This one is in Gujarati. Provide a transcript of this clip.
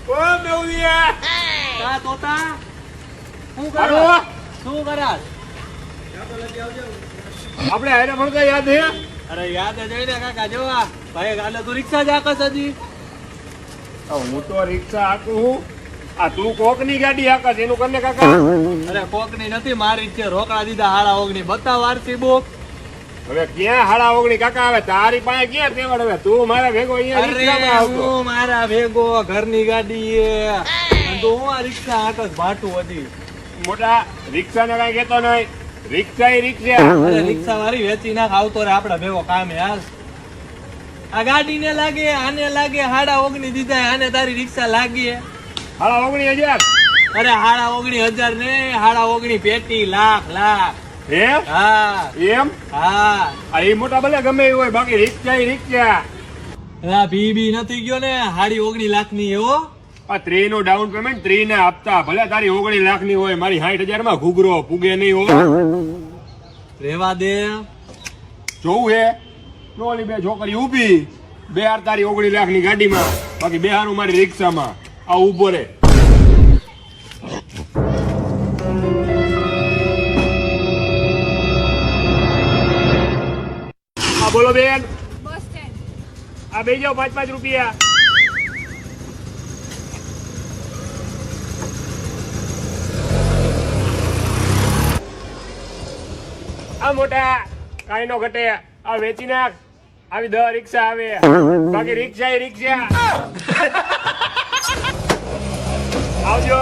ઓ મેઉલિયા કા તોતા શું હાલો કરો શું કરસ આપણે હારે ભણતા યાદ હે અરે યાદ જ હોય ને કાકા જો આ ભાઈ ગાલે તું રિક્ષા જ આકસ હજી હું તો રિક્ષા હાકું હું આ તું કોકની ગાડી હાકસ એનું કરને કાકા અરે કોકની નથી મારી જ છે રોકડા દીધા હાડા ઓગણી બતાવ વારસી બુક હવે ક્યાં હાડા ઓગણી કાકા આવે તારી પાસે ક્યાં તેવડ હવે તું મારા ભેગો અહીંયા રિક્ષામાં અરે આવતો હું મારા ભેગો ઘરની ગાડી એ અને તો હું આ રિક્ષા આકસ ભાટું હતી મોટા રિક્ષા ને કઈ કેતો નહીં રિક્ષા એ રિક્ષા અરે રિક્ષા વાળી વેચી નાખ આવતો રે આપડા ભેગો કામે હાલ આ ગાડી ને લાગે આને લાગે હાડા ઓગણી દીધા આને તારી રિક્ષા લાગી હાડા 19,000 અરે હાડા 19,000 ને હાડા 19 પેટી લાખ લાખ હે હા એમ હા આ એ મોટા ભલે ગમે એ હોય બાકી રિક્ષા એ રિક્ષા આ બી નથી ગયો ને હાડી 19 લાખ ની એવો આ 3 નું ડાઉન પેમેન્ટ 3 ને આપતા ભલે તારી 19 લાખ ની હોય મારી 60,000 માં ઘૂઘરો પૂગે નહીં હોય રેવા દે જોવું હે નો ઓલી બે છોકરી ઊભી બે હાર તારી 19 લાખ ની ગાડીમાં બાકી બે હારું મારી રિક્ષામાં આ ઊભો રે આ બોલો બેન બસ સ્ટેન્ડ આ બે જાઓ 5-5 રૂપિયા આ મોટા કાઈ નો ઘટે આ વેચી નાખ આવી 10 રિક્ષા આવે બાકી રિક્ષા એ રિક્ષા આવજો